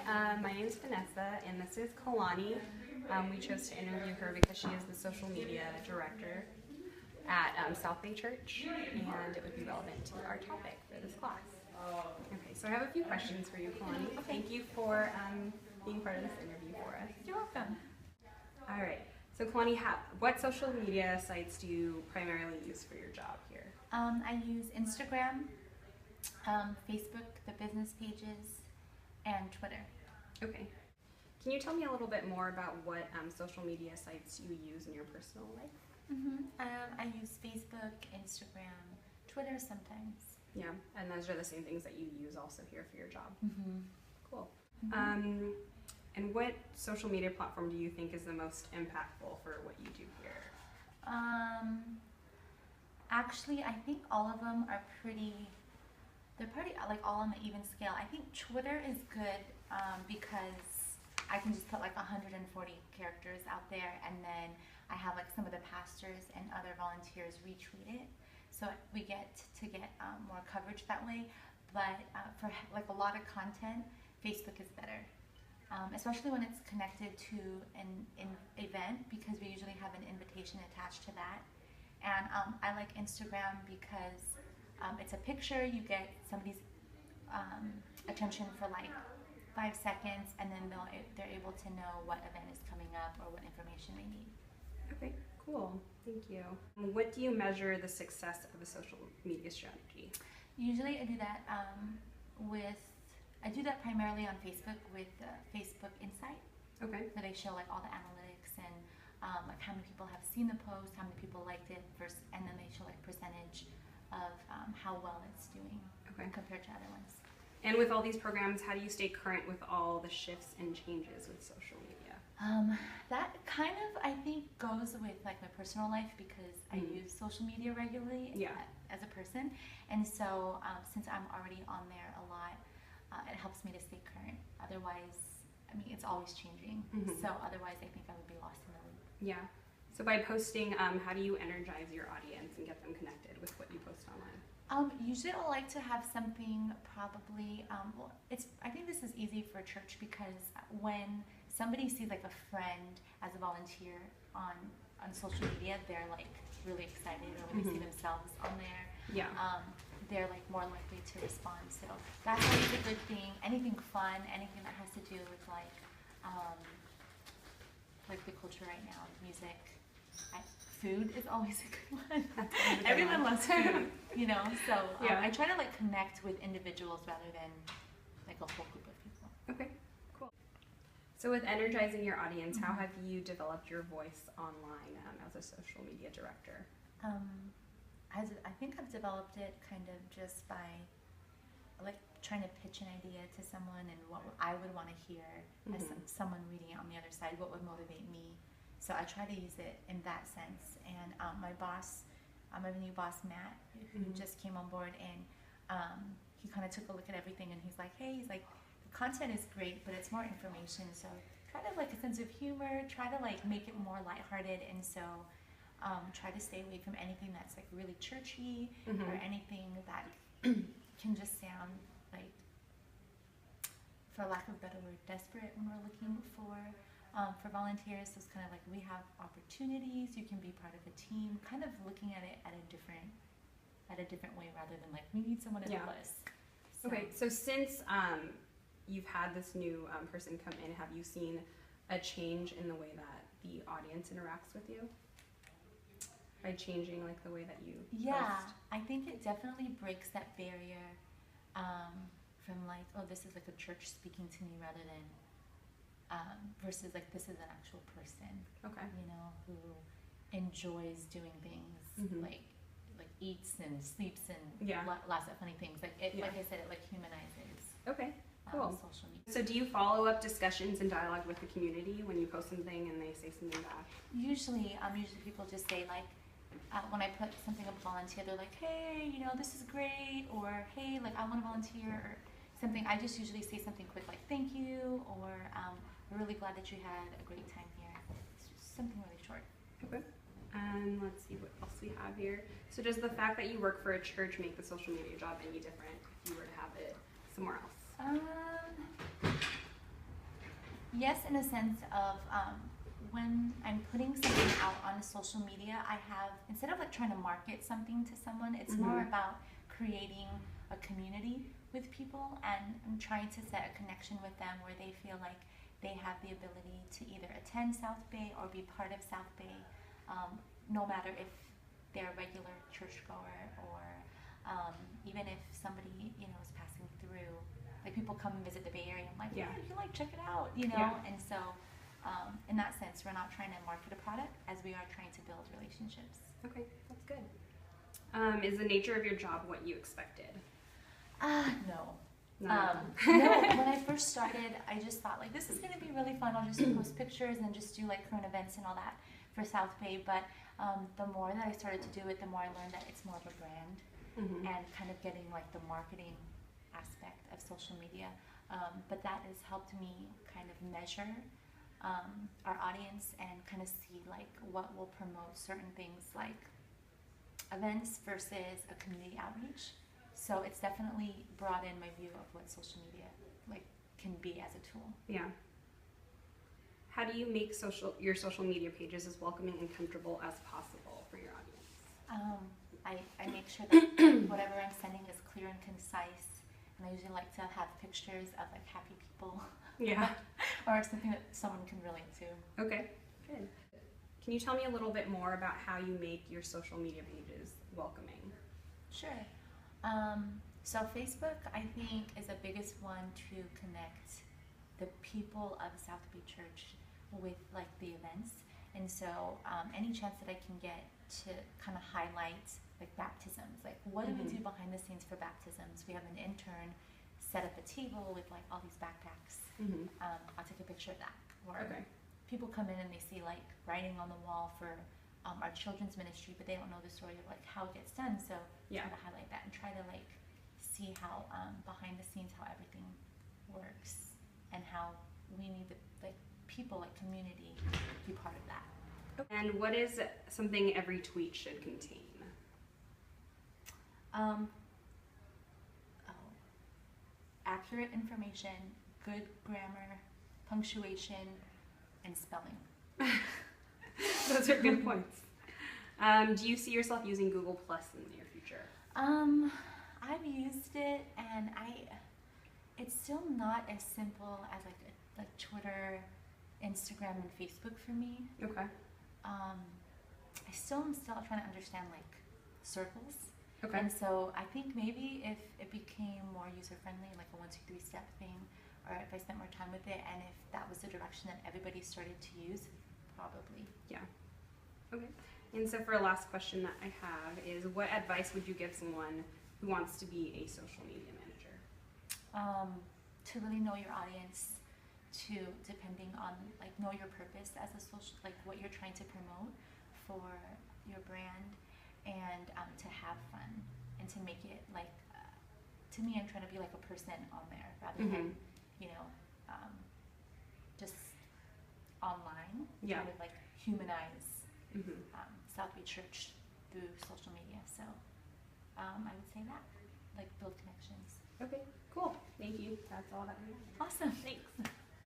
My name is Vanessa, and this is Kalani. We chose to interview her because she is the social media director at South Bay Church, and it would be relevant to our topic for this class. Okay, so I have a few questions for you, Kalani. Thank you for being part of this interview for us. You're welcome. All right, so Kalani, what social media sites do you primarily use for your job here? I use Instagram, Facebook, the business pages, and Twitter. Okay. Can you tell me a little bit more about what social media sites you use in your personal life? I use Facebook, Instagram, Twitter sometimes. Yeah, and those are the same things that you use also here for your job. Cool. And what social media platform do you think is the most impactful for what you do here? Actually, I think all of them are they're pretty like all on the even scale. I think Twitter is good because I can just put like 140 characters out there, and then I have like some of the pastors and other volunteers retweet it, so we get more coverage that way. But for like a lot of content, Facebook is better, especially when it's connected to an event, because we usually have an invitation attached to that. And I like Instagram because it's a picture, you get somebody's attention for like 5 seconds, and then they're able to know what event is coming up or what information they need. Okay, cool. Thank you. What do you measure the success of a social media strategy? Usually I do that primarily on Facebook with Facebook Insight. Okay. Where they show like all the analytics and like how many people have seen the post, how many people liked it, and then they show like percentage of how well it's doing compared to other ones. And with all these programs, how do you stay current with all the shifts and changes with social media? That kind of, I think, goes with like my personal life, because I use social media regularly as a person, and so since I'm already on there a lot, it helps me to stay current. Otherwise, I mean, it's always changing, so otherwise I think I would be lost in the loop. Yeah. So by posting, how do you energize your audience and get them connected with what you post online? Usually I'll like to have something probably, I think this is easy for church, because when somebody sees like a friend as a volunteer on social media, they're like really excited, or when they see themselves on there, they're like more likely to respond. So that's always a good thing. Anything fun, anything that has to do with like the culture right now, music. Food is always a good one. Everyone loves food, you know. So I try to like connect with individuals rather than like a whole group of people. Okay, cool. So with energizing your audience, how have you developed your voice online as a social media director? I think I've developed it kind of just by like trying to pitch an idea to someone, and what I would want to hear as someone reading it on the other side, what would motivate me. So I try to use it in that sense. And my boss, I have a new boss, Matt, who just came on board, and he kind of took a look at everything, and he's like, hey, the content is great, but it's more information. So kind of like a sense of humor, try to like make it more lighthearted, and so try to stay away from anything that's like really churchy or anything that can just sound like, for lack of a better word, desperate when we're looking for volunteers. So it's kind of like, we have opportunities, you can be part of a team, kind of looking at it at a different way, rather than like, we need someone to help us. So. Okay, so since you've had this new person come in, have you seen a change in the way that the audience interacts with you? By changing like the way that you post? I think it definitely breaks that barrier from like, oh, this is like a church speaking to me, rather than versus like, this is an actual person, you know, who enjoys doing things, like eats and sleeps and lots of funny things. Like like I said, it like humanizes. Okay, cool. Social media. So do you follow up discussions and dialogue with the community when you post something and they say something back? Usually people just say like, when I put something up volunteer, they're like, hey, you know, this is great, or hey, like I want to volunteer, or something. I just usually say something quick like, thank you, or we're really glad that you had a great time here. It's just something really short. Okay. And let's see what else we have here. So does the fact that you work for a church make the social media job any different if you were to have it somewhere else? Yes, in a sense of when I'm putting something out on social media, I have, instead of like trying to market something to someone, it's more about creating a community with people, and I'm trying to set a connection with them where they feel like they have the ability to either attend South Bay or be part of South Bay, no matter if they're a regular churchgoer or even if somebody, you know, is passing through. Like people come and visit the Bay Area, I'm like, yeah, you can like check it out, you know? And so in that sense, we're not trying to market a product as we are trying to build relationships. Okay, that's good. Is the nature of your job what you expected? No. No, when I first started, I just thought like, this is going to be really fun. I'll just post pictures and just do like current events and all that for South Bay. But the more that I started to do it, the more I learned that it's more of a brand and kind of getting like the marketing aspect of social media. But that has helped me kind of measure our audience and kind of see like what will promote certain things like events versus a community outreach. So it's definitely broadened my view of what social media like can be as a tool. Yeah. How do you make your social media pages as welcoming and comfortable as possible for your audience? I make sure that whatever I'm sending is clear and concise, and I usually like to have pictures of like happy people. Yeah. Or something that someone can relate to. Okay, good. Can you tell me a little bit more about how you make your social media pages welcoming? Sure. So Facebook, I think, is the biggest one to connect the people of South Bay Church with like the events. And so any chance that I can get to kind of highlight like baptisms, like what do we do behind the scenes for baptisms? We have an intern set up a table with like all these backpacks. I'll take a picture of that. Or people come in and they see like writing on the wall for our children's ministry, but they don't know the story of like how it gets done. So try to highlight that and try to like see how behind the scenes how everything works and how we need the like people, like community, be part of that. And what is something every tweet should contain? Accurate information, good grammar, punctuation, and spelling. Those are good points. Do you see yourself using Google Plus in the near future? I've used it, and it's still not as simple as like Twitter, Instagram, and Facebook for me. Okay. I still am trying to understand like circles. Okay. And so I think maybe if it became more user-friendly, like a 1, 2, 3 step thing, or if I spent more time with it, and if that was the direction that everybody started to use, probably. Yeah. Okay. And so for a last question that I have is, what advice would you give someone who wants to be a social media manager? To really know your audience, to depending on like know your purpose as a social, like what you're trying to promote for your brand, and to have fun and to make it like to me, I'm trying to be like a person on there rather than just online. Yeah. Trying to like humanize South Bay Church through social media. So I would say that, like build connections. Okay, cool. Thank you. That's all that we have. Awesome. Thanks.